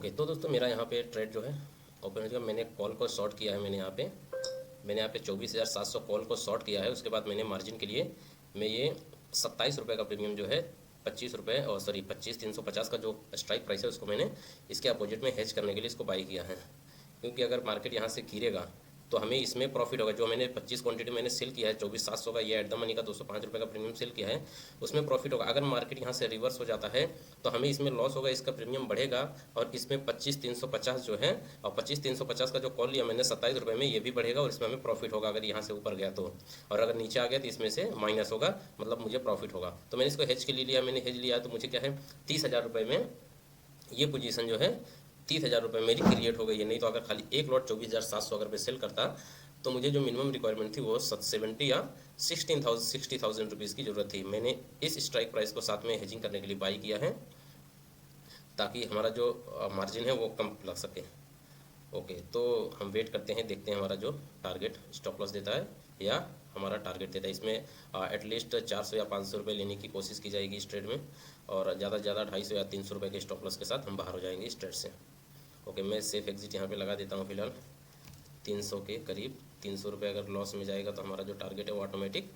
Okay, तो दोस्तों मेरा यहाँ पे ट्रेड जो है ओपन हो गया। मैंने कॉल को शॉर्ट किया है। मैंने यहाँ पे 24,700 कॉल को शॉर्ट किया है। उसके बाद मैंने मार्जिन के लिए मैं ये 27 रुपये का प्रीमियम जो है 25 रुपये और सॉरी 25,350 का जो स्ट्राइक प्राइस है उसको मैंने इसके अपोजिट में हेज करने के लिए इसको बाई किया है। क्योंकि अगर मार्केट यहाँ से गिरेगा तो हमें इसमें प्रॉफिट होगा। जो मैंने 25 क्वांटिटी मैंने सेल किया है 24,700 का, ये एट द मनी का 205 रुपये का प्रीमियम सेल किया है, उसमें प्रॉफिट होगा। अगर मार्केट यहाँ से रिवर्स हो जाता है तो हमें इसमें लॉस होगा, इसका प्रीमियम बढ़ेगा और इसमें 25,350 जो है और 25,350 का जो कॉल लिया मैंने 27 रुपये में, ये भी बढ़ेगा और इसमें हमें प्रॉफिट होगा अगर यहाँ से ऊपर गया तो। और अगर नीचे आ गया तो इसमें से माइनस होगा, मतलब मुझे प्रॉफिट होगा। तो मैंने इसको हेज के लिए लिया। मैंने हेज लिया तो मुझे क्या है 30,000 रुपये में ये पोजीशन जो है 30,000 रुपये मेरी क्रिएट हो गई है। नहीं तो अगर खाली एक लॉट 24,700 अगर मैं सेल करता तो मुझे जो मिनिमम रिक्वायरमेंट थी वो 70 या 60,000 रुपीज़ की ज़रूरत थी। मैंने इस स्ट्राइक प्राइस को साथ में हेजिंग करने के लिए बाई किया है ताकि हमारा जो मार्जिन है वो कम लग सके। ओके, तो हम वेट करते हैं, देखते हैं हमारा जो टारगेट स्टॉप लॉस देता है या हमारा टारगेट देता है। इसमें एटलीस्ट 400 या 500 रुपये लेने की कोशिश की जाएगी इस ट्रेड में, और ज़्यादा से ज़्यादा 250 या 300 रुपये के स्टॉप लॉस के साथ हम बाहर हो जाएंगे इस ट्रेड से। ओके, मैं सेफ एग्जिट यहाँ पे लगा देता हूँ फिलहाल 300 के करीब। 300 रुपये अगर लॉस में जाएगा तो हमारा जो टारगेट है वो ऑटोमेटिक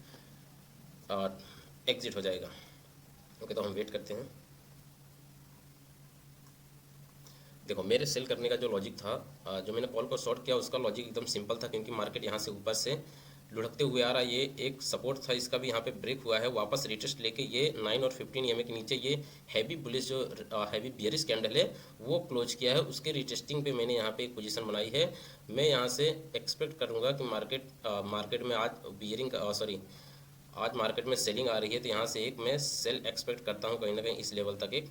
एग्जिट हो जाएगा। ओके, तो हम वेट करते हैं। देखो, मेरे सेल करने का जो लॉजिक था, जो मैंने कॉल को शॉर्ट किया उसका लॉजिक एकदम सिंपल था। क्योंकि मार्केट यहाँ से ऊपर से लुढ़कते हुए आ रहा है, ये एक सपोर्ट था, इसका भी यहाँ पे ब्रेक हुआ है, वापस रिटेस्ट लेके ये 9 और 15 EMA के नीचे ये हैवी बुलिश जो हैवी बियरिश कैंडल है वो क्लोज किया है। उसके रिटेस्टिंग पे मैंने यहाँ पे एक पोजीशन बनाई है। मैं यहाँ से एक्सपेक्ट करूँगा कि मार्केट में आज आज मार्केट में सेलिंग आ रही है, तो यहाँ से एक मैं सेल एक्सपेक्ट करता हूँ कहीं ना कहीं इस लेवल तक एक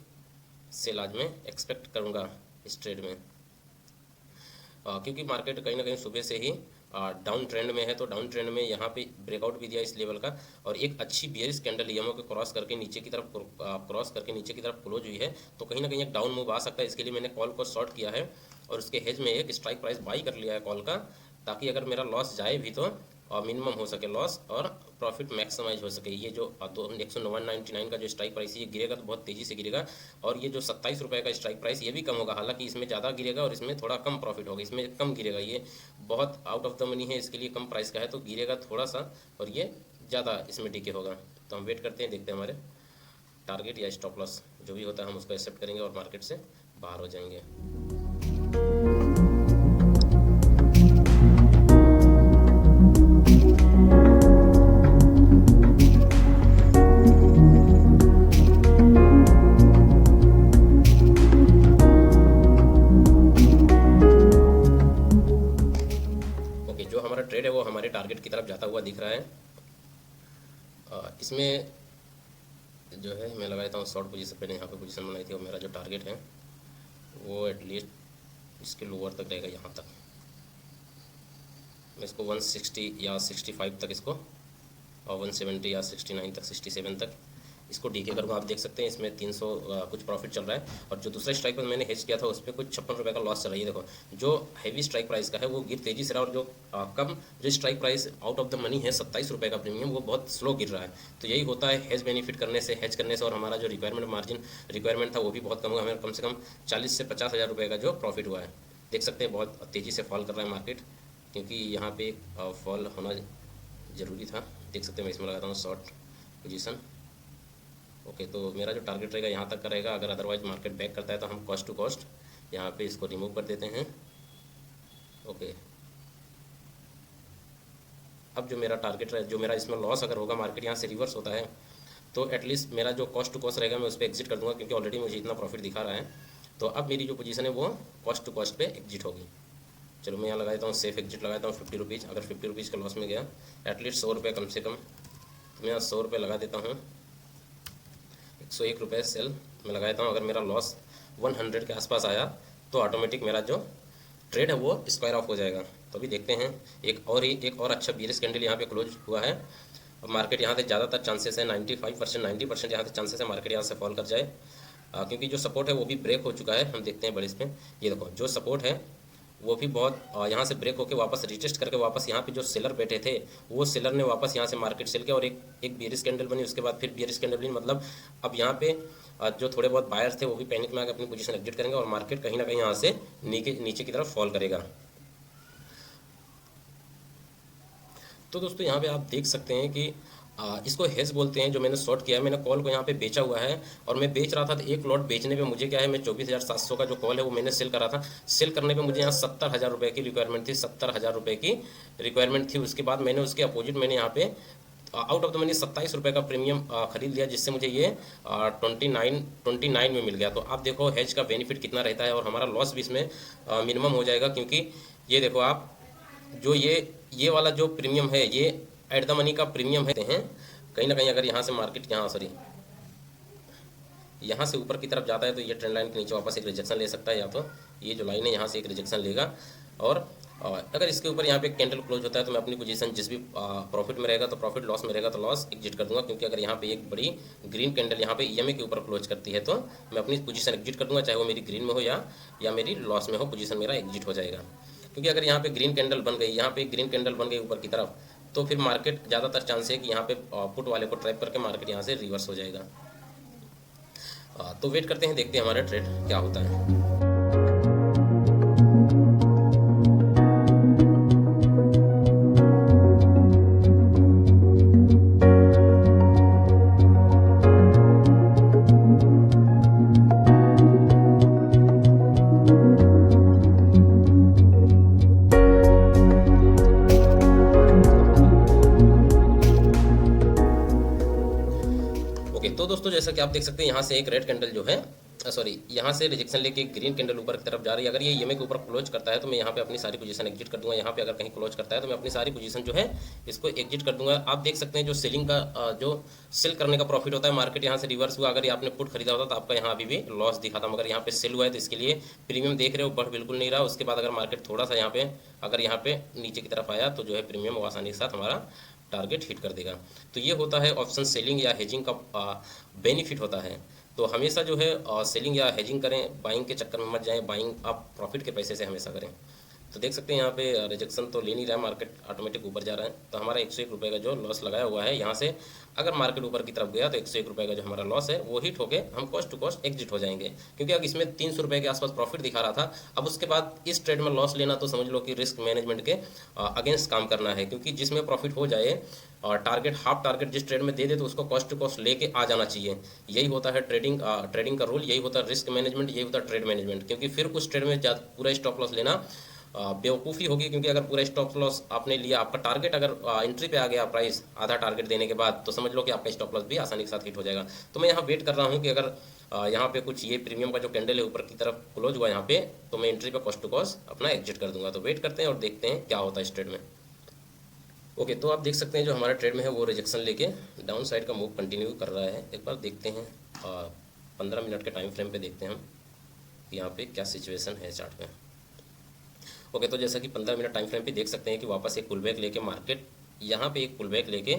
सेल आज मैं एक्सपेक्ट करूँगा इस ट्रेड में। क्योंकि मार्केट कहीं ना कहीं सुबह से ही डाउन ट्रेंड में है, तो डाउन ट्रेंड में यहाँ पे ब्रेकआउट भी दिया इस लेवल का, और एक अच्छी बियरिश कैंडल ईएमओ को क्रॉस करके नीचे की तरफ क्लोज हुई है, तो कहीं ना कहीं एक डाउन मूव आ सकता है। इसके लिए मैंने कॉल को शॉर्ट किया है और उसके हेज में एक स्ट्राइक प्राइस बाई कर लिया है कॉल का, ताकि अगर मेरा लॉस जाए भी तो मिनिमम हो सके लॉस और प्रॉफिट मैक्सिमाइज हो सके। ये जो 199 का जो स्ट्राइक प्राइस ये गिरेगा तो बहुत तेज़ी से गिरेगा, और ये जो 27 रुपये का स्ट्राइक प्राइस ये भी कम होगा। हालांकि इसमें ज़्यादा गिरेगा और इसमें थोड़ा कम प्रॉफिट होगा, इसमें कम गिरेगा। ये बहुत आउट ऑफ द मनी है, इसके लिए कम प्राइस का है, तो गिरेगा थोड़ा सा और ये ज़्यादा इसमें डीके होगा। तो हम वेट करते हैं, देखते हैं हमारे टारगेट या स्टॉप लॉस जो भी होता है हम उसको एक्सेप्ट करेंगे और मार्केट से बाहर हो जाएंगे। जो हमारा ट्रेड है वो हमारे टारगेट की तरफ जाता हुआ दिख रहा है। इसमें जो है मैं लगा देता हूँ शॉर्ट पोजीशन। मैंने यहाँ पे पोजीशन बनाई थी और मेरा जो टारगेट है वो एटलीस्ट इसके लोअर तक रहेगा, यहाँ तक। मैं इसको 160 या 65 तक इसको, और 170 या 69 तक 67 तक इसको डीके करूँगा। आप देख सकते हैं इसमें 300 कुछ प्रॉफिट चल रहा है, और जो दूसरा स्ट्राइक पर मैंने हेज किया था उस पर कुछ 56 रुपये का लॉस चल रहा है। ये देखो, जो हैवी स्ट्राइक प्राइस का है वो गिर तेजी से रहा, और जो कम जो strike price out of the money है 27 रुपये का प्रीमियम, वो बहुत स्लो गिर रहा है। तो यही होता है हेज बेनिफिट करने से, हेज करने से। और हमारा जो रिक्वायरमेंट था वो भी बहुत कम हुआ, हमें कम से कम 40 से 50 हज़ार रुपये का जो प्रॉफिट हुआ है। देख सकते हैं बहुत तेज़ी से फॉल कर रहा है मार्केट, क्योंकि यहाँ पे फॉल होना ज़रूरी था। देख सकते हैं मैं इसमें लगाता हूँ शॉर्ट पोजीशन। ओके, तो मेरा जो टारगेट रहेगा यहाँ तक का रहेगा। अगर अदरवाइज मार्केट बैक करता है तो हम कॉस्ट टू कॉस्ट यहाँ पे इसको रिमूव कर देते हैं। ओके, अब जो मेरा टारगेट जो मेरा इसमें लॉस अगर होगा, मार्केट यहाँ से रिवर्स होता है, तो एटलीस्ट मेरा जो कॉस्ट टू कॉस्ट रहेगा मैं उस पर एग्जिट कर दूँगा, क्योंकि ऑलरेडी मुझे इतना प्रॉफिट दिखा रहा है। तो अब मेरी जो पोजीशन है वो कॉस्ट टू कॉस्ट पे एग्जिट होगी। चलो मैं यहाँ लगा देता हूँ सेफ एग्जिट लगाता हूँ 50 रुपीज़। अगर 50 रुपीज़ का लॉस में गया, एटलीस्ट 100 रुपये कम से कम, तो मैं यहाँ 100 रुपये लगा देता हूँ। 101 रुपये सेल मैं लगा देता हूँ। अगर मेरा लॉस 100 के आसपास आया तो ऑटोमेटिक मेरा जो ट्रेड है वो स्क्वायर ऑफ हो जाएगा। तो अभी देखते हैं, एक और अच्छा बियरिश कैंडल यहाँ पे क्लोज हुआ है। अब मार्केट यहाँ से ज़्यादातर चांसेस है 90% यहाँ से चांसेस है मार्केट यहाँ से फॉल कर जाए, क्योंकि जो सपोर्ट है वो भी ब्रेक हो चुका है। हम देखते हैं बड़े इस पर, ये देखो जो सपोर्ट है वो भी बहुत यहाँ से ब्रेक होकर वापस रिटेस्ट करके वापस यहाँ पे जो सेलर बैठे थे वो सेलर ने वापस यहाँ से मार्केट सेल किया और एक बियरिश कैंडल बनी, उसके बाद फिर बियरिश कैंडल बनी। मतलब अब यहाँ पे जो थोड़े बहुत बायर्स थे वो भी पैनिक में आकर अपनी पोजीशन एग्जिट करेंगे और मार्केट कहीं ना कहीं यहाँ से नीचे की तरफ फॉल करेगा। तो दोस्तों यहाँ पे आप देख सकते हैं कि इसको हेज बोलते हैं। जो मैंने शॉर्ट किया है, मैंने कॉल को यहाँ पे बेचा हुआ है और मैं बेच रहा था, तो एक लॉट बेचने पे मुझे क्या है, मैं 24,700 का जो कॉल है वो मैंने सेल करा था। सेल करने पे मुझे यहाँ 70,000 रुपये की रिक्वायरमेंट थी, 70,000 रुपये की रिक्वायरमेंट थी। उसके बाद मैंने उसके अपोजिट मैंने यहाँ पे आउट ऑफ द मनी 27 रुपये का प्रीमियम खरीद लिया, जिससे मुझे ये 29 में मिल गया। तो आप देखो हेज का बेनिफिट कितना रहता है और हमारा लॉस भी इसमें मिनिमम हो जाएगा, क्योंकि ये देखो आप जो ये वाला जो प्रीमियम है ये एट द मनी का प्रीमियम है। कहीं ना कहीं अगर यहाँ से मार्केट यहाँ से ऊपर की तरफ जाता है तो ये ट्रेंड लाइन के नीचे वापस एक रिजेक्शन ले सकता है, या तो ये जो लाइन है यहाँ से एक रिजेक्शन लेगा। और अगर इसके ऊपर यहाँ पे कैंडल क्लोज होता है तो मैं अपनी पोजीशन जिस भी प्रॉफिट में रहेगा तो प्रॉफिट, लॉस में रहेगा तो लॉस एग्जिट कर दूंगा। क्योंकि अगर यहाँ पे एक बड़ी ग्रीन कैंडल यहाँ पे ईएमए के ऊपर क्लोज करती है तो मैं अपनी पोजीशन एग्जिट कर दूंगा, चाहे वो मेरी ग्रीन में हो या मेरी लॉस में हो, पोजीशन मेरा एग्जिट हो जाएगा। क्योंकि अगर यहाँ पे ग्रीन कैंडल बन गई, यहाँ पे ग्रीन कैंडल बन गई ऊपर की तरफ, तो फिर मार्केट ज़्यादातर चांस है कि यहाँ पे पुट वाले को ट्रैप करके मार्केट यहाँ से रिवर्स हो जाएगा। तो वेट करते हैं, देखते हैं हमारा ट्रेड क्या होता है। तो दोस्तों जैसा कि आप देख सकते हैं यहाँ से एक रेड कैंडल जो है यहाँ से रिजेक्शन लेके एक ग्रीन कैंडल ऊपर की तरफ जा रही है। अगर ये ईएमए के ऊपर क्लोज करता है तो मैं यहाँ पे अपनी सारी पोजीशन एग्जिट कर दूंगा। यहाँ पे अगर कहीं क्लोज करता है तो मैं अपनी सारी पोजीशन जो है इसको एग्जिट कर दूंगा। आप देख सकते हैं जो सेलिंग का जो सेल करने का प्रॉफिट होता है, मार्केट यहाँ से रिवर्स हुआ, अगर आपने पुट खरीदा होता तो आपका यहाँ अभी भी लॉस दिखा था, मगर यहाँ पे सेल हुआ है तो इसके लिए प्रीमियम देख रहे हो बढ़ बिल्कुल नहीं रहा। उसके बाद अगर मार्केट थोड़ा सा अगर यहाँ पे नीचे की तरफ आया तो जो है प्रीमियम वो आसानी के साथ हमारा टारगेट हिट कर देगा। तो ये होता है ऑप्शन सेलिंग या हेजिंग का बेनिफिट होता है। तो हमेशा जो है सेलिंग या हेजिंग करें, बाइंग के चक्कर में मत जाएं, बाइंग आप प्रॉफिट के पैसे से हमेशा करें। तो देख सकते हैं यहाँ पे रिजेक्शन तो ले नहीं रहा है, मार्केट ऑटोमेटिक ऊपर जा रहा है। तो हमारा 101 रुपये का जो लॉस लगाया हुआ है, यहाँ से अगर मार्केट ऊपर की तरफ गया तो 101 रुपये का जो हमारा लॉस है वो हिट होके हम कॉस्ट टू कॉस्ट एग्जिट हो जाएंगे। क्योंकि अब इसमें 300 रुपये के आसपास प्रॉफिट दिखा रहा था। अब उसके बाद इस ट्रेड में लॉस लेना तो समझ लो कि रिस्क मैनेजमेंट के अगेंस्ट काम करना है। क्योंकि जिसमें प्रॉफिट हो जाए, टारगेट हाफ टारगेट जिस ट्रेड में दे दे तो उसको कॉस्ट टू कॉस्ट लेके आ जाना चाहिए। यही होता है ट्रेडिंग का रूल, यही होता है रिस्क मैनेजमेंट, यही होता है ट्रेड मैनेजमेंट। क्योंकि फिर उस ट्रेड में पूरा स्टॉप लॉस लेना बेवकूफ़ी होगी। क्योंकि अगर पूरा स्टॉप लॉस आपने लिया, आपका टारगेट अगर एंट्री पे आ गया प्राइस आधा टारगेट देने के बाद, तो समझ लो कि आपका स्टॉप लॉस भी आसानी के साथ हिट हो जाएगा। तो मैं यहाँ वेट कर रहा हूँ कि अगर यहाँ पे कुछ ये प्रीमियम का जो कैंडल है ऊपर की तरफ क्लोज हुआ यहाँ पे, तो मैं एंट्री पे कॉस्ट टू कॉस्ट अपना एग्जिट कर दूंगा। तो वेट करते हैं और देखते हैं क्या होता है इस ट्रेड में। ओके, तो आप देख सकते हैं जो हमारा ट्रेड में है वो रिजेक्शन लेके डाउन साइड का मूव कंटिन्यू कर रहा है। एक बार देखते हैं 15 मिनट के टाइम फ्रेम पे देखते हैं हम यहाँ पे क्या सिचुएशन है चार्ट में। ओके, तो जैसा कि 15 मिनट टाइम फ्रेम पे देख सकते हैं कि वापस एक पुलबैक लेके मार्केट यहाँ पे एक पुलबैक लेके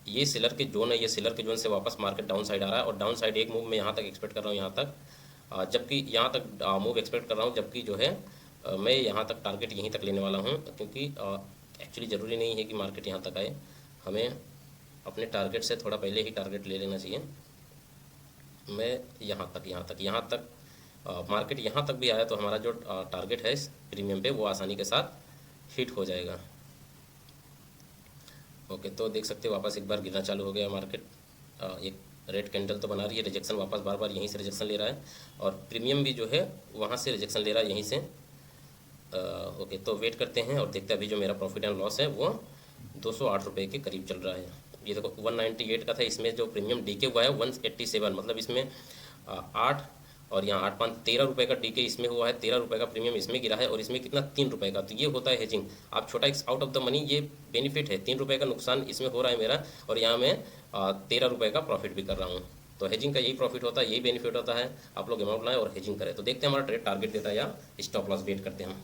ये सेलर के जोन है, ये सेलर के जोन से वापस मार्केट डाउन साइड आ रहा है। और डाउन साइड एक मूव मैं यहाँ तक एक्सपेक्ट कर रहा हूँ, यहाँ तक जबकि यहाँ तक मूव एक्सपेक्ट कर रहा हूँ, जबकि जो है मैं यहाँ तक टारगेट यहीं तक लेने वाला हूँ। क्योंकि एक्चुअली ज़रूरी नहीं है कि मार्केट यहाँ तक आए, हमें अपने टारगेट से थोड़ा पहले ही टारगेट ले लेना चाहिए। मैं यहाँ तक मार्केट यहाँ तक भी आया तो हमारा जो टारगेट है इस प्रीमियम पे वो आसानी के साथ हिट हो जाएगा। ओके, तो देख सकते हो वापस एक बार गिरना चालू हो गया मार्केट। एक रेड कैंडल तो बना रही है, रिजेक्शन वापस बार बार यहीं से रिजेक्शन ले रहा है और प्रीमियम भी जो है वहाँ से रिजेक्शन ले रहा है यहीं से। ओके, तो वेट करते हैं और देखते हैं अभी जो मेरा प्रॉफिट एंड लॉस है वो 208 रुपये के करीब चल रहा है। ये देखो 198 का था, इसमें जो प्रीमियम डीके हुआ है 187, मतलब इसमें 8 और यहाँ 8 5 13 रुपये का डीके इसमें हुआ है, 13 रुपये का प्रीमियम इसमें गिरा है और इसमें कितना 3 रुपये का। तो ये होता है हेजिंग। आप छोटा आउट ऑफ द मनी ये बेनिफिट है, 3 रुपये का नुकसान इसमें हो रहा है मेरा और यहाँ मैं 13 रुपये का प्रॉफिट भी कर रहा हूँ। तो हेजिंग का यही प्रॉफिट होता है, यही बेनिफिट होता है। आप लोग अमाउंट लाएं और हेजिंग करें। तो देखते हैं हमारा ट्रेड टारगेट देता है या स्टॉप लॉस वेट करते हैं हम।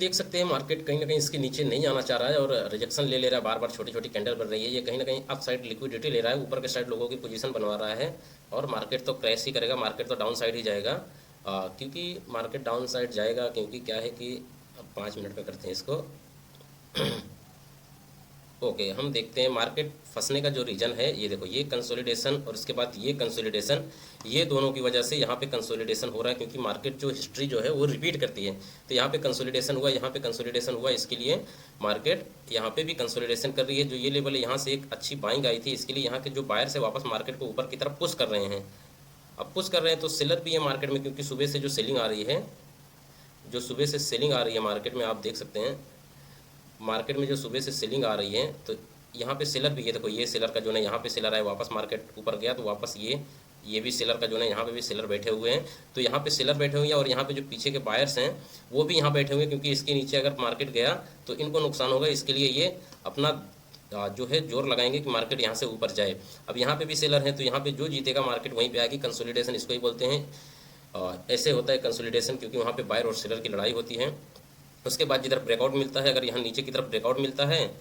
देख सकते हैं मार्केट कहीं ना कहीं इसके नीचे नहीं आना चाह रहा है और रिजेक्शन ले ले रहा है, बार बार छोटी छोटी कैंडल बन रही है। ये कहीं ना कहीं अप साइड लिक्विडिटी ले रहा है, ऊपर के साइड लोगों की पोजीशन बनवा रहा है और मार्केट तो क्रैश ही करेगा, मार्केट तो डाउन साइड ही जाएगा। क्योंकि मार्केट डाउन साइड जाएगा क्योंकि क्या है कि अब 5 मिनट का करते हैं इसको। ओके, हम देखते हैं मार्केट फंसने का जो रीज़न है, ये देखो ये कंसोलिडेशन और इसके बाद ये कंसोलिडेशन, ये दोनों की वजह से यहाँ पे कंसोलिडेशन हो रहा है क्योंकि मार्केट जो हिस्ट्री जो है वो रिपीट करती है। तो यहाँ पे कंसोलिडेशन हुआ, यहाँ पे कंसोलिडेशन हुआ, इसके लिए मार्केट यहाँ पे भी कंसोलिडेशन कर रही है। जो ये लेवल है यहाँ से एक अच्छी बाइंग आई थी, इसके लिए यहाँ के जो बायर्स है वापस मार्केट को ऊपर की तरफ पुश कर रहे हैं। अब पुश कर रहे हैं तो सेलर भी है मार्केट में, क्योंकि सुबह से जो सेलिंग आ रही है, जो सुबह से सेलिंग आ रही है मार्केट में, आप देख सकते हैं मार्केट में जो सुबह से सेलिंग आ रही है, तो यहाँ पे सेलर भी है। देखो ये सेलर का जो है यहाँ पे सेलर आया, वापस मार्केट ऊपर गया तो वापस ये भी सेलर का जो है यहाँ पे भी सेलर बैठे हुए हैं। तो यहाँ पे सेलर बैठे हुए हैं और यहाँ पे जो पीछे के बायर्स हैं वो भी यहाँ बैठे हुए हैं, क्योंकि इसके नीचे अगर मार्केट गया तो इनको नुकसान होगा। इसके लिए ये अपना जो है जोर लगाएंगे कि मार्केट यहाँ से ऊपर जाए। अब यहाँ पे भी सेलर हैं तो यहाँ पे जो जीतेगा मार्केट वहीं पे आएगी। कंसोलिडेशन इसको ही बोलते हैं। ऐसे होता है कंसोलिडेशन, क्योंकि वहाँ पे बायर और सेलर की लड़ाई होती है। उसके बाद जिधर ब्रेकआउट मिलता है, अगर यहाँ नीचे की तरफ ब्रेकआउट मिलता है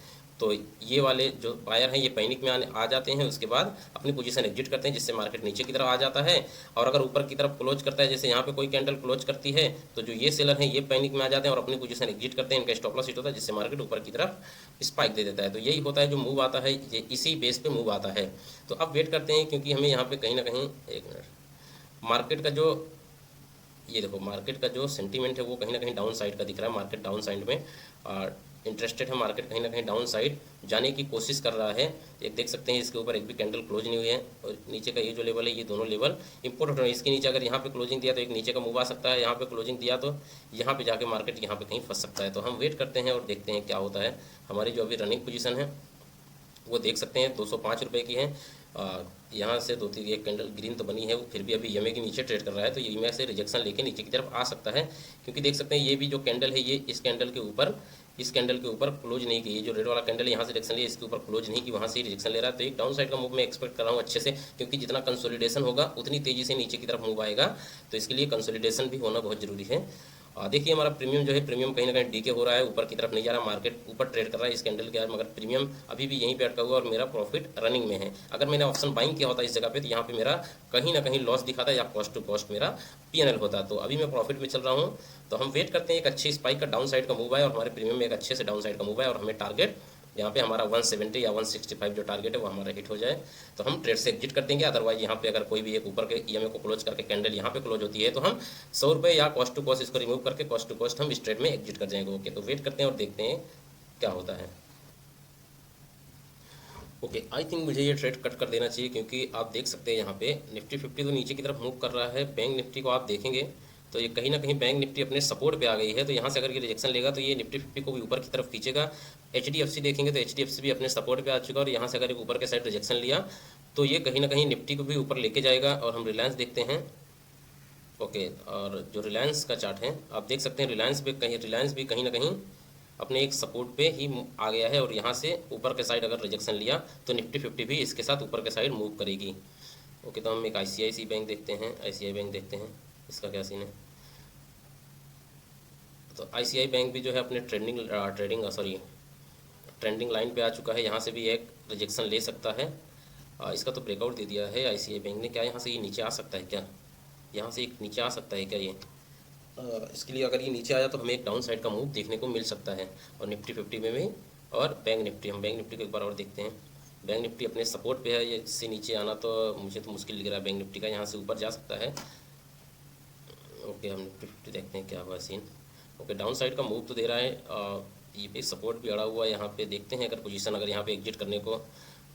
तो ये वाले जो बायर हैं ये पैनिक में आ जाते हैं। उसके बाद अपनी पोजीशन एग्जिट करते हैं, जिससे मार्केट नीचे की तरफ आ जाता है। और अगर ऊपर की तरफ क्लोज करता है, जैसे यहाँ पे कोई कैंडल क्लोज करती है, तो जो ये सेलर हैं ये पैनिक में आ जाते हैं और अपनी पोजीशन एग्जिट करते हैं। इनका स्टॉप लॉस हिट होता है, जिससे मार्केट ऊपर की तरफ स्पाइक दे देता है। तो यही होता है जो मूव आता है, ये इसी बेस पे मूव आता है। तो अब वेट करते हैं, क्योंकि हमें यहाँ पे कहीं ना कहीं, एक मिनट, मार्केट का जो ये देखो मार्केट का जो सेंटीमेंट है वो कहीं ना कहीं डाउन साइड का दिख रहा है। मार्केट डाउन साइड में इंटरेस्टेड है, मार्केट कहीं ना कहीं डाउन साइड जाने की कोशिश कर रहा है। एक देख सकते हैं इसके ऊपर एक भी कैंडल क्लोज नहीं हुई है और नीचे का ये जो लेवल है, ये दोनों लेवल इंपॉर्टेंट है। इसके नीचे अगर यहाँ पे क्लोजिंग दिया तो एक नीचे का मूव आ सकता है, यहाँ पे क्लोजिंग दिया तो यहाँ पे जाके मार्केट यहाँ पे कहीं फंस सकता है। तो हम वेट करते हैं और देखते हैं क्या होता है। हमारी जो अभी रनिंग पोजीशन है वो देख सकते हैं 205 रुपये की है। यहाँ से 2-3 एक कैंडल ग्रीन तो बनी है, वो फिर भी अभी ईएमए के नीचे ट्रेड कर रहा है। तो ईएमए से रिजेक्शन लेके नीचे की तरफ आ सकता है, क्योंकि देख सकते हैं ये भी जो कैंडल है ये इस कैंडल के ऊपर क्लोज नहीं की। ये जो रेड वाला कैंडल है यहाँ से रिजेक्शन लिया, इसके ऊपर क्लोज नहीं की, वहाँ से रिजेक्शन ले रहा है। तो एक डाउन साइड का मूव मैं एक्सपेक्ट कर रहा हूँ अच्छे से, क्योंकि जितना कंसोलिडेशन होगा उतनी तेज़ी से नीचे की तरफ मूव आएगा। तो इसके लिए कंसोलिडेशन भी होना बहुत ज़रूरी है। देखिए हमारा प्रीमियम जो है, प्रीमियम कहीं ना कहीं डीके हो रहा है, ऊपर की तरफ नहीं जा रहा, मार्केट ऊपर ट्रेड कर रहा है इस कैंडल के आज, मगर प्रीमियम अभी भी यहीं पे अटका हुआ और मेरा प्रॉफिट रनिंग में है। अगर मैंने ऑप्शन बाइंग किया होता इस जगह पे तो यहाँ पे मेरा कहीं ना कहीं लॉस दिखाता या कॉस्ट टू कॉस्ट मेरा पीएनएल होता। तो अभी मैं प्रॉफिट में चल रहा हूँ। तो हम वेट करते हैं एक अच्छी स्पाइक का डाउन साइड का मूव है और हमारे प्रीमियम में एक अच्छे से डाउन साइड का मूव है और हमें टारगेट यहाँ पे हमारा 170 या 165 जो टारगेट है वो हमारा हिट हो जाए तो हम ट्रेड से एग्जिट कर देंगे। अदरवाइज यहाँ पे अगर कोई भी एक ऊपर के ईएमए को क्लोज करके कैंडल यहाँ पे क्लोज होती है तो हम 100 रुपये या कॉस्ट टू कॉस्ट इसको रिमूव करके कॉस्ट टू कॉस्ट हम इस ट्रेड में एग्जिट कर जाएंगे। ओके, तो वेट करते हैं और देखते हैं क्या होता है। ओके, आई थिंक मुझे ये ट्रेड कट कर देना चाहिए, क्योंकि आप देख सकते हैं यहाँ पे निफ्टी 50 तो नीचे की तरफ मूव कर रहा है। बैंक निफ्टी को आप देखेंगे तो ये कहीं ना कहीं बैंक निफ्टी अपने सपोर्ट पे आ गई है। तो यहाँ से अगर ये रिजेक्शन लेगा तो ये निफ्टी 50 को भी ऊपर की तरफ खींचेगा। HDFC देखेंगे तो HDFC भी अपने सपोर्ट पे आ चुका है और यहाँ से अगर एक ऊपर के साइड रिजेक्शन लिया तो ये कहीं ना कहीं निफ्टी को भी ऊपर लेके जाएगा। और हम रिलायंस देखते हैं। ओके, और जो रिलायंस का चार्ट है आप देख सकते हैं, रिलायंस भी कहीं ना कहीं अपने एक सपोर्ट पे ही आ गया है और यहाँ से ऊपर के साइड अगर रिजेक्शन लिया तो निफ्टी 50 भी इसके साथ ऊपर के साइड मूव करेगी। ओके, तो हम एक ICICI बैंक देखते हैं। ICICI बैंक देखते हैं इसका क्या सीन है। तो ICICI बैंक भी जो है अपने ट्रेंडिंग लाइन पे आ चुका है। यहाँ से भी एक रिजेक्शन ले सकता है। इसका तो ब्रेकआउट दे दिया है ICICI बैंक ने। क्या यहाँ से ये नीचे आ सकता है क्या? यहाँ से एक नीचे आ सकता है क्या ये? इसके लिए अगर ये नीचे आया तो हमें एक डाउन साइड का मूव देखने को मिल सकता है। और निफ्टी 50 में भी और बैंक निफ्टी, हम बैंक निफ्टी को एक बार और देखते हैं। बैंक निफ्टी अपने सपोर्ट पे है, ये इससे नीचे आना तो मुझे तो मुश्किल लग रहा है बैंक निफ्टी का। यहाँ से ऊपर जा सकता है। ओके, हम निफ्टी 50 देखते हैं क्या हुआ सीन। ओके, डाउन साइड का मूव तो दे रहा है। ये पे सपोर्ट भी अड़ा हुआ है। यहाँ पे देखते हैं अगर पोजीशन, अगर यहाँ पे एग्जिट करने को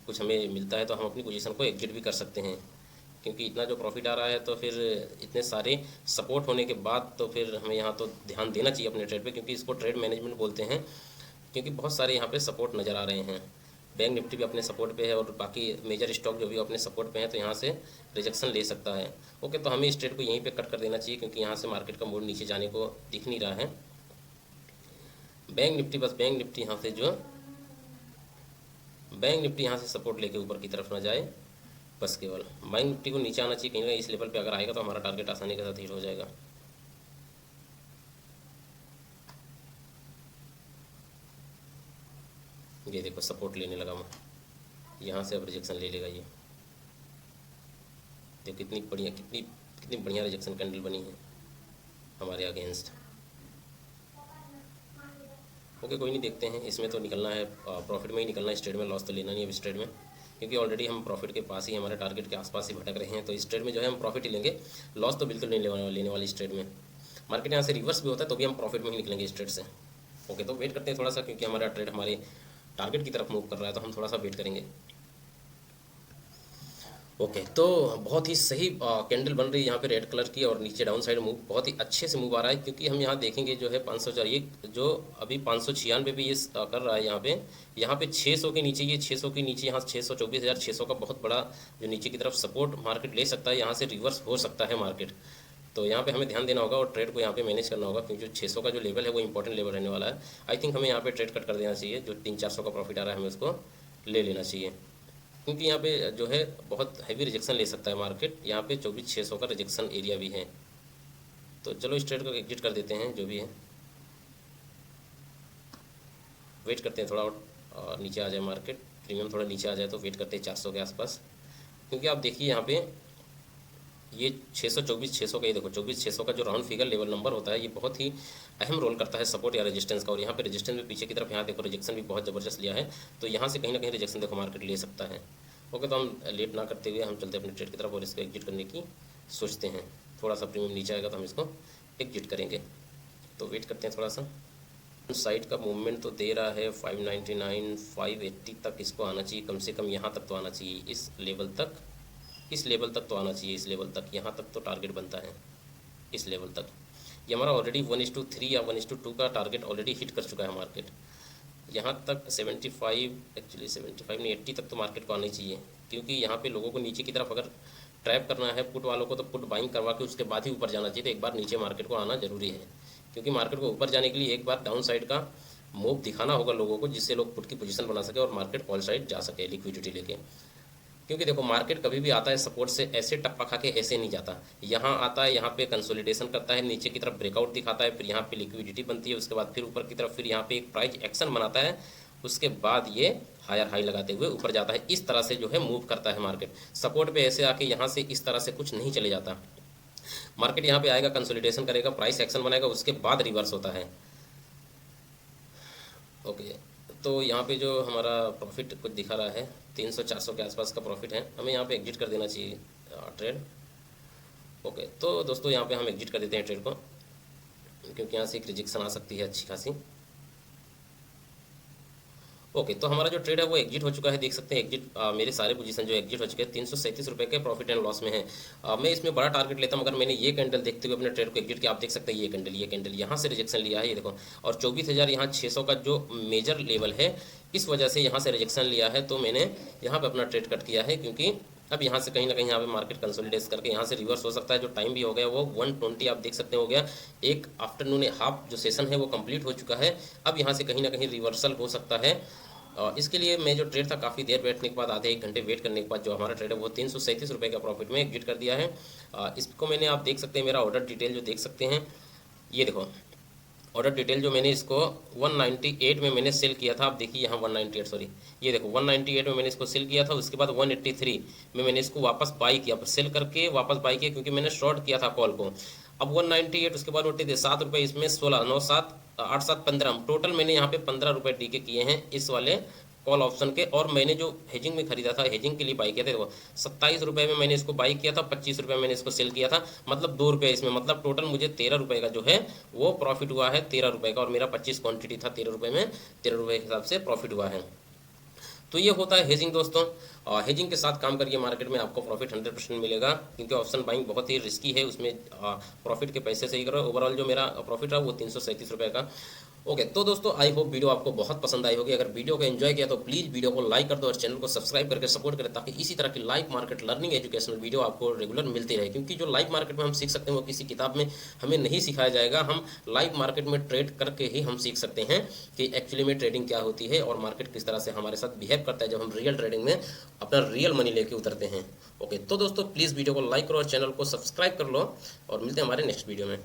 कुछ हमें मिलता है तो हम अपनी पोजीशन को एग्जिट भी कर सकते हैं, क्योंकि इतना जो प्रॉफिट आ रहा है तो फिर इतने सारे सपोर्ट होने के बाद तो फिर हमें यहाँ तो ध्यान देना चाहिए अपने ट्रेड पे, क्योंकि इसको ट्रेड मैनेजमेंट बोलते हैं। क्योंकि बहुत सारे यहाँ पे सपोर्ट नज़र आ रहे हैं। बैंक निफ्टी भी अपने सपोर्ट पे है और बाकी मेजर स्टॉक जो भी अपने सपोर्ट पे है, तो यहाँ से रिजेक्शन ले सकता है। ओके, तो हमें इस ट्रेड को यहीं पे कट कर देना चाहिए, क्योंकि यहाँ से मार्केट का मूड नीचे जाने को दिख नहीं रहा है। बैंक निफ्टी यहाँ से सपोर्ट लेके ऊपर की तरफ ना जाए, बस केवल बैंक निफ्टी को नीचे आना चाहिए कहीं ना इस लेवल पे अगर आएगा तो हमारा टारगेट आसानी के साथ हिट हो जाएगा। ये देखो सपोर्ट लेने लगा मैं, यहाँ से अब रिजेक्शन ले लेगा ये। देखो कितनी बढ़िया रिजेक्शन कैंडल बनी है हमारे अगेंस्ट। ओके कोई नहीं, देखते हैं। इसमें तो निकलना है, प्रॉफिट में ही निकलना है, इस ट्रेड में लॉस तो लेना नहीं है इस ट्रेड में, क्योंकि ऑलरेडी हम प्रॉफिट के पास ही, हमारे टारगेट के आसपास ही भटक रहे हैं। तो इस ट्रेड में जो है हम प्रॉफिट ही लेंगे, लॉस तो बिल्कुल नहीं लेने वाले इस ट्रेड में। मार्केट यहाँ से रिवर्स भी होता है तो भी हम प्रॉफिट में ही निकलेंगे इस ट्रेड से। ओके तो वेट करते हैं थोड़ा सा, क्योंकि हमारा ट्रेड हमारे टारगेट की तरफ मूव कर रहा है, तो हम थोड़ा सा वेट करेंगे। ओके तो बहुत ही सही कैंडल बन रही है यहाँ पे रेड कलर की, और नीचे डाउन साइड मूव बहुत ही अच्छे से मूव आ रहा है, क्योंकि हम यहाँ देखेंगे जो है 504, ये जो अभी 596 भी ये कर रहा है यहाँ पे 600 के नीचे, ये 600 के नीचे यहाँ 624,600 का बहुत बड़ा जो नीचे की तरफ सपोर्ट मार्केट ले सकता है, यहाँ से रिवर्स हो सकता है मार्केट। तो यहाँ पे हमें ध्यान देना होगा और ट्रेड को यहाँ पे मैनेज करना होगा, क्योंकि जो 600 का जो लेवल है वो इंपॉर्टेंट लेवल रहने वाला है। आई थिंक हमें यहाँ पे ट्रेड कट कर देना चाहिए, जो 300-400 का प्रॉफिट आ रहा है हमें उसको ले लेना चाहिए, क्योंकि यहाँ पे जो है बहुत हैवी रिजेक्शन ले सकता है मार्केट। यहाँ पे 24,600 का रिजेक्शन एरिया भी है। तो चलो इस ट्रेड को एग्जिट कर देते हैं, जो भी है वेट करते हैं थोड़ा और नीचे आ जाए मार्केट, प्रीमियम थोड़ा नीचे आ जाए तो वेट करते हैं 400 के आसपास। क्योंकि आप देखिए यहाँ पे ये 624,600 का, ये देखो 24,600 का जो राउंड फिगर लेवल नंबर होता है, ये बहुत ही अहम रोल करता है सपोर्ट या रेजिस्टेंस का। और यहाँ पे रेजिस्टेंस भी पीछे की तरफ, यहाँ देखो रिजेक्शन भी बहुत ज़बरदस्त लिया है, तो यहाँ से कहीं ना कहीं रिजेक्शन देखो मार्केट ले सकता है। ओके तो हम लेट ना करते हुए हम चलते हैं अपने ट्रेड की तरफ और इसको एग्जिट करने की सोचते हैं। थोड़ा सा प्रीमियम नीचे आएगा तो हम इसको एग्जिट करेंगे, तो वेट करते हैं थोड़ा सा। साइड का मूवमेंट तो दे रहा है 599 580 तक इसको आना चाहिए, कम से कम यहाँ तक तो आना चाहिए, इस लेवल तक तो आना चाहिए, इस लेवल तक, यहाँ तक तो टारगेट बनता है, इस लेवल तक। ये हमारा ऑलरेडी 1:3 या 1:2 का टारगेट ऑलरेडी हिट कर चुका है मार्केट। यहाँ तक 75, एक्चुअली 75 नहीं 80 तक तो मार्केट को आना ही चाहिए, क्योंकि यहाँ पे लोगों को नीचे की तरफ अगर ट्रैप करना है पुट वालों को, तो पुट बाइंग करवा के उसके बाद ही ऊपर जाना चाहिए। तो एक बार नीचे मार्केट को आना जरूरी है, क्योंकि मार्केट को ऊपर जाने के लिए एक बार डाउन साइड का मूव दिखाना होगा लोगों को, जिससे लोग पुट की पोजीशन बना सके और मार्केट कॉल साइड जा सके लिक्विडिटी लेके। क्योंकि देखो मार्केट कभी भी आता है सपोर्ट से ऐसे टप्पा खा के ऐसे नहीं जाता, यहाँ आता है, यहाँ पे कंसोलिडेशन करता है, नीचे की तरफ ब्रेकआउट दिखाता है, फिर यहाँ पे लिक्विडिटी बनती है, उसके बाद फिर ऊपर की तरफ फिर यहाँ पे एक प्राइस एक्शन बनाता है, उसके बाद ये हायर हाई लगाते हुए ऊपर जाता है। इस तरह से जो है मूव करता है मार्केट। सपोर्ट पे ऐसे आके यहाँ से इस तरह से कुछ नहीं चले जाता। मार्केट यहाँ पे आएगा, कंसोलिडेशन करेगा, प्राइस एक्शन बनाएगा, उसके बाद रिवर्स होता है। ओके तो यहाँ पे जो हमारा प्रॉफिट कुछ दिखा रहा है 300-400 के आसपास का प्रॉफिट है, हमें यहाँ पे एग्जिट कर देना चाहिए ट्रेड। ओके तो दोस्तों यहाँ पे हम एग्जिट कर देते हैं ट्रेड को, क्योंकि यहाँ से एक रिजेक्शन आ सकती है अच्छी खासी। ओके तो हमारा जो ट्रेड है वो एग्जिट हो चुका है, देख सकते हैं एग्जिट मेरे सारे पोजीशन जो एग्जिट हो चुके हैं। 337 रुपये के प्रॉफिट एंड लॉस में है। मैं इसमें बड़ा टारगेट लेता हूँ, मगर मैंने ये कैंडल देखते हुए अपने ट्रेड को एग्जिट किया। आप देख सकते हैं ये कैंडल यहाँ से रिजेक्शन लिया है, ये देखो, और 24,000 यहाँ 600 का जो मेजर लेवल है, इस वजह से यहाँ से रिजेक्शन लिया है। तो मैंने यहाँ पर अपना ट्रेड कट किया है, क्योंकि अब यहाँ से कहीं ना कहीं यहाँ पे मार्केट कंसोलिडेट करके यहाँ से रिवर्स हो सकता है। जो टाइम भी हो गया वो 1:20 आप देख सकते हो गया। एक आफ्टरनून हाफ जो सेशन है वो कंप्लीट हो चुका है। अब यहाँ से कहीं ना कहीं रिवर्सल हो सकता है। इसके लिए मैं जो ट्रेड था काफ़ी देर बैठने के बाद, आधे 1 घंटे वेट करने के बाद, जो हमारा ट्रेड है वो 337 रुपये का प्रॉफिट में एग्जिट कर दिया है। इसको मैंने, आप देख सकते हैं मेरा ऑर्डर डिटेल जो देख सकते हैं, ये देखो ऑर्डर डिटेल जो मैंने इसको 198 में मैंने सेल किया था। आप देखिए यहाँ 198, सॉरी ये देखो 198 में मैंने इसको सेल किया था। उसके बाद 183 में मैंने इसको वापस बाई किया, सेल करके वापस बाई किया, क्योंकि मैंने शॉर्ट किया था कॉल को। अब 198 उसके बाद उठे थे 7 रुपये, इसमें 16 9 7 8 7 15, टोटल मैंने यहाँ पे 15 रुपये डी के किए हैं इस वाले कॉल ऑप्शन के। और मैंने जो हेजिंग में खरीदा था, हेजिंग के लिए बाई किया था, देखो 27 रुपये में मैंने इसको बाई किया था, 25 रुपये मैंने इसको सेल किया था, मतलब 2 रुपये इसमें, मतलब टोटल मुझे 13 रुपये का जो है वो प्रॉफिट हुआ है, 13 रुपये का। और मेरा 25 क्वांटिटी था, 13 रुपये में 13 रुपये के हिसाब से प्रॉफिट हुआ है। तो ये होता है हेजिंग दोस्तों। हेजिंग के साथ काम करिए, मार्केट में आपको प्रॉफिट 100% मिलेगा, क्योंकि ऑप्शन बाइंग बहुत ही रिस्की है, उसमें प्रॉफिट के पैसे से ही करो। ओवरऑल जो मेरा प्रॉफिट रहा वो 337 रुपये का। ओके तो दोस्तों आई होप वीडियो आपको बहुत पसंद आई होगी। अगर वीडियो को एंजॉय किया तो प्लीज़ वीडियो को लाइक कर दो और चैनल को सब्सक्राइब करके सपोर्ट करें, ताकि इसी तरह की live market learning educational video आपको रेगुलर मिलती रहे। क्योंकि जो लाइव मार्केट में हम सीख सकते हैं वो किसी किताब में हमें नहीं सिखाया जाएगा। हम लाइव मार्केट में ट्रेड करके ही हम सीख सकते हैं कि एक्चुअली में ट्रेडिंग क्या होती है और मार्केट किस तरह से हमारे साथ बिहेव करता है जब हम रियल ट्रेडिंग में अपना रियल मनी लेके उतरते हैं। ओके तो दोस्तों प्लीज़ वीडियो को लाइक करो और चैनल को सब्सक्राइब कर लो, और मिलते हैं हमारे नेक्स्ट वीडियो में।